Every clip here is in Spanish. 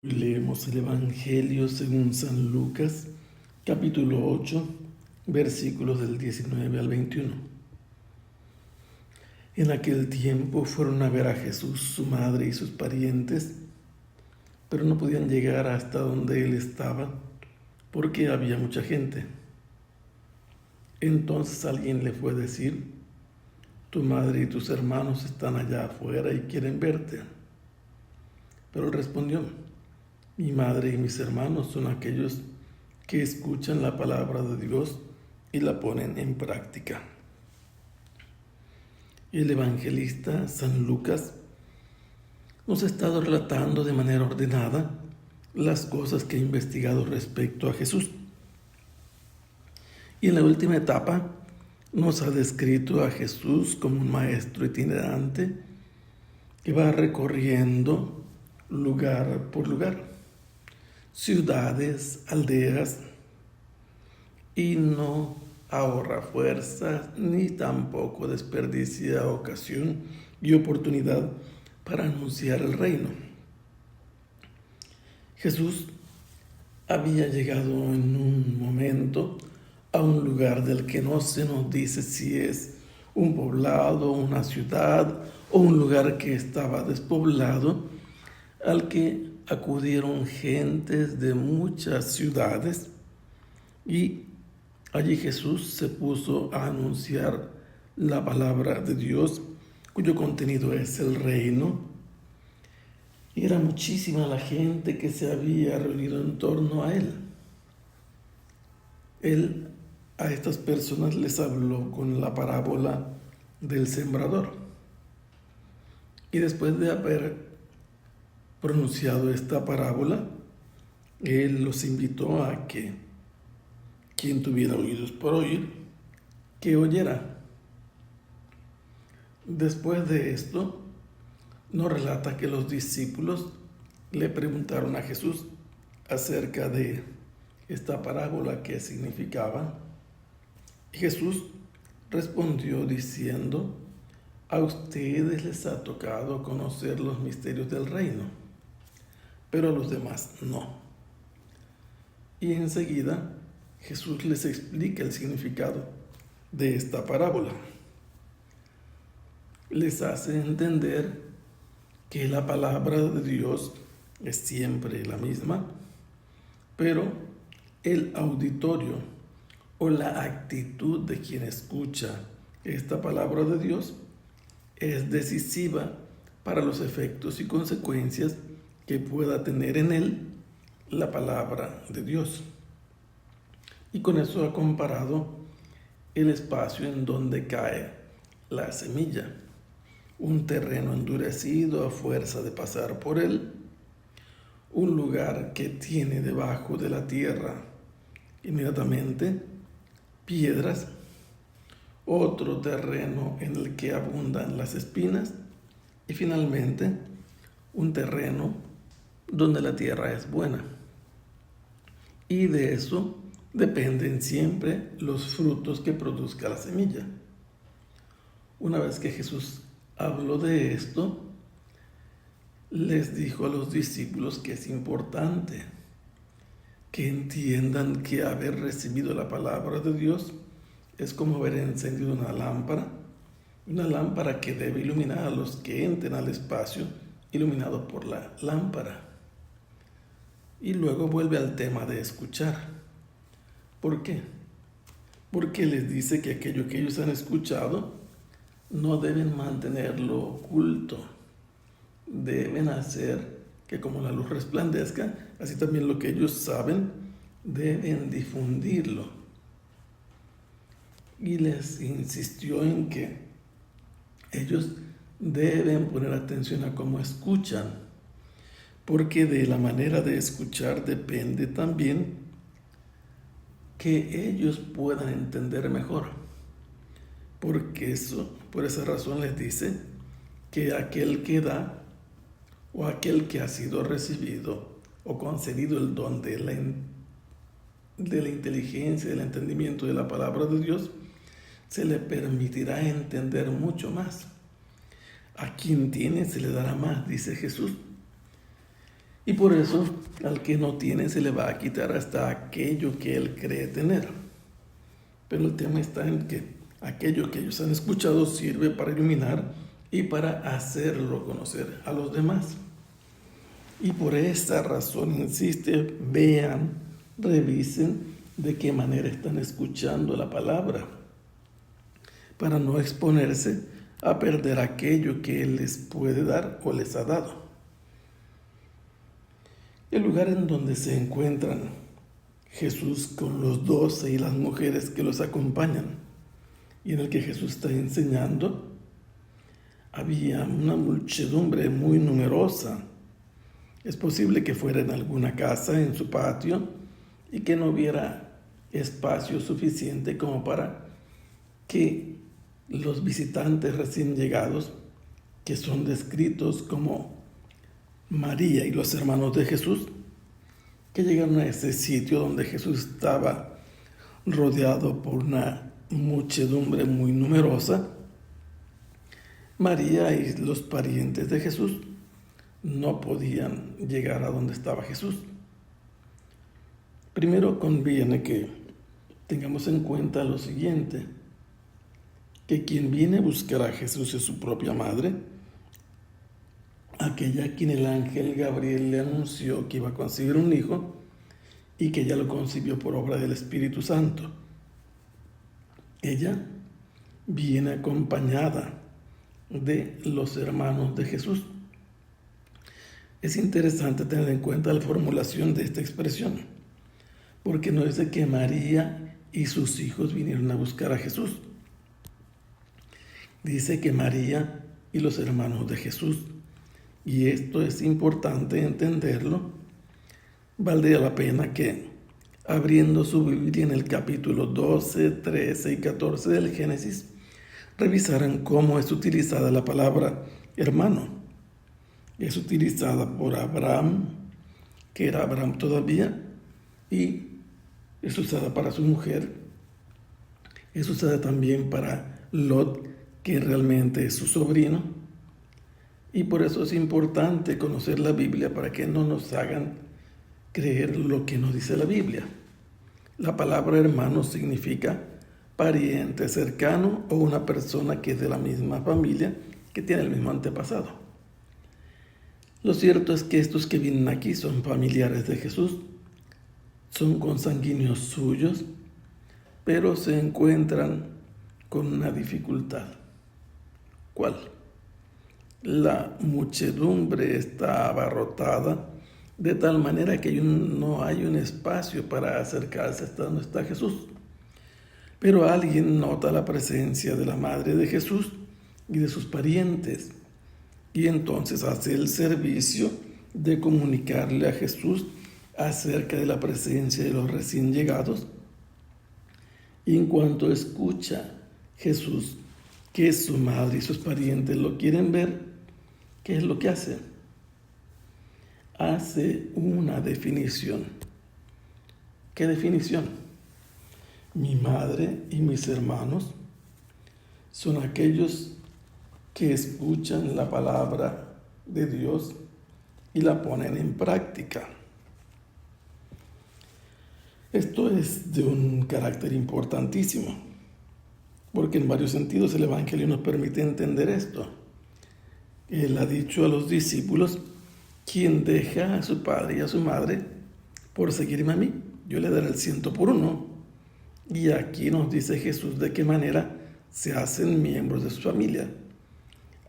Leemos el Evangelio según San Lucas, capítulo 8, versículos del 19 al 21. En aquel tiempo fueron a ver a Jesús, su madre y sus parientes, pero no podían llegar hasta donde él estaba, porque había mucha gente. Entonces alguien le fue a decir: tu madre y tus hermanos están allá afuera y quieren verte. Pero él respondió: mi madre y mis hermanos son aquellos que escuchan la palabra de Dios y la ponen en práctica. El evangelista San Lucas nos ha estado relatando de manera ordenada las cosas que ha investigado respecto a Jesús. Y en la última etapa nos ha descrito a Jesús como un maestro itinerante que va recorriendo lugar por lugar, ciudades, aldeas, y no ahorra fuerzas ni tampoco desperdicia ocasión y oportunidad para anunciar el reino. Jesús había llegado en un momento a un lugar del que no se nos dice si es un poblado, una ciudad o un lugar que estaba despoblado, al que acudieron gentes de muchas ciudades, y allí Jesús se puso a anunciar la palabra de Dios, cuyo contenido es el reino. Y era muchísima la gente que se había reunido en torno a él. Él a estas personas les habló con la parábola del sembrador. Y después de haber pronunciado esta parábola, él los invitó a que quien tuviera oídos por oír, que oyera. Después de esto, nos relata que los discípulos le preguntaron a Jesús acerca de esta parábola, qué significaba. Y Jesús respondió diciendo: a ustedes les ha tocado conocer los misterios del reino, pero a los demás no. Y enseguida Jesús les explica el significado de esta parábola. Les hace entender que la palabra de Dios es siempre la misma, pero el auditorio o la actitud de quien escucha esta palabra de Dios es decisiva para los efectos y consecuencias que pueda tener en él la palabra de Dios. Y con eso ha comparado el espacio en donde cae la semilla, un terreno endurecido a fuerza de pasar por él, un lugar que tiene debajo de la tierra inmediatamente piedras, otro terreno en el que abundan las espinas, y finalmente un terreno donde la tierra es buena. Y de eso dependen siempre los frutos que produzca la semilla. Una vez que Jesús habló de esto, les dijo a los discípulos que es importante que entiendan que haber recibido la palabra de Dios es como haber encendido una lámpara que debe iluminar a los que entren al espacio iluminado por la lámpara. Y luego vuelve al tema de escuchar. ¿Por qué? Porque les dice que aquello que ellos han escuchado no deben mantenerlo oculto. Deben hacer que como la luz resplandezca, así también lo que ellos saben deben difundirlo. Y les insistió en que ellos deben poner atención a cómo escuchan, porque de la manera de escuchar depende también que ellos puedan entender mejor. Por esa razón les dice que aquel que da o aquel que ha sido recibido o concedido el don de la inteligencia, del entendimiento de la palabra de Dios, se le permitirá entender mucho más. A quien tiene se le dará más, dice Jesús. Y por eso al que no tiene se le va a quitar hasta aquello que él cree tener. Pero el tema está en que aquello que ellos han escuchado sirve para iluminar y para hacerlo conocer a los demás. Y por esta razón insiste, vean, revisen de qué manera están escuchando la palabra, para no exponerse a perder aquello que Él les puede dar o les ha dado. El lugar en donde se encuentran Jesús con los 12 y las mujeres que los acompañan, y en el que Jesús está enseñando, había una muchedumbre muy numerosa. Es posible que fuera en alguna casa, en su patio, y que no hubiera espacio suficiente como para que los visitantes recién llegados, que son descritos como María y los hermanos de Jesús, que llegaron a ese sitio donde Jesús estaba rodeado por una muchedumbre muy numerosa. María y los parientes de Jesús no podían llegar a donde estaba Jesús. Primero conviene que tengamos en cuenta lo siguiente, que quien viene a buscar a Jesús es su propia madre, aquella a quien el ángel Gabriel le anunció que iba a concebir un hijo y que ya lo concibió por obra del Espíritu Santo. Ella viene acompañada de los hermanos de Jesús. Es interesante tener en cuenta la formulación de esta expresión, porque no dice que María y sus hijos vinieron a buscar a Jesús. Dice que María y los hermanos de Jesús. Y esto es importante entenderlo. Valdría la pena que, abriendo su Biblia en el capítulo 12, 13 y 14 del Génesis, revisaran cómo es utilizada la palabra hermano. Es utilizada por Abraham, que era Abraham todavía, y es usada para su mujer. Es usada también para Lot, que realmente es su sobrino. Y por eso es importante conocer la Biblia para que no nos hagan creer lo que nos dice la Biblia. La palabra hermano significa pariente cercano o una persona que es de la misma familia, que tiene el mismo antepasado. Lo cierto es que estos que vienen aquí son familiares de Jesús, son consanguíneos suyos, pero se encuentran con una dificultad. ¿Cuál? La muchedumbre está abarrotada de tal manera que no hay un espacio para acercarse hasta donde está Jesús. Pero alguien nota la presencia de la madre de Jesús y de sus parientes, y entonces hace el servicio de comunicarle a Jesús acerca de la presencia de los recién llegados. Y en cuanto escucha Jesús que su madre y sus parientes lo quieren ver, ¿qué es lo que hace? Hace una definición. ¿Qué definición? Mi madre y mis hermanos son aquellos que escuchan la palabra de Dios y la ponen en práctica. Esto es de un carácter importantísimo, porque en varios sentidos el Evangelio nos permite entender esto. Él ha dicho a los discípulos, quien deja a su padre y a su madre por seguirme a mí, yo le daré el 100 por 1. Y aquí nos dice Jesús de qué manera se hacen miembros de su familia.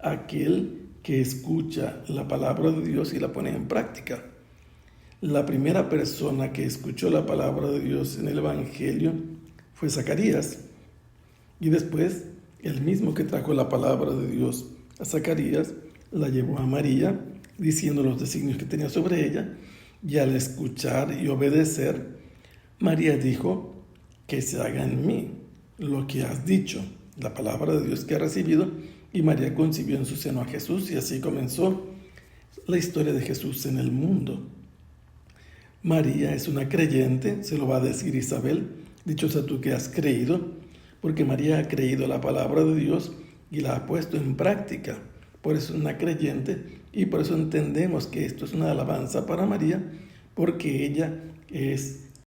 Aquel que escucha la palabra de Dios y la pone en práctica. La primera persona que escuchó la palabra de Dios en el Evangelio fue Zacarías. Y después, el mismo que trajo la palabra de Dios a Zacarías, la llevó a María, diciendo los designios que tenía sobre ella, y al escuchar y obedecer, María dijo, que se haga en mí lo que has dicho, la palabra de Dios que ha recibido, y María concibió en su seno a Jesús, y así comenzó la historia de Jesús en el mundo. María es una creyente, se lo va a decir Isabel, dichosa tú que has creído, porque María ha creído la palabra de Dios y la ha puesto en práctica. Por eso es una creyente Y por eso entendemos que esto es una alabanza para María, porque ella es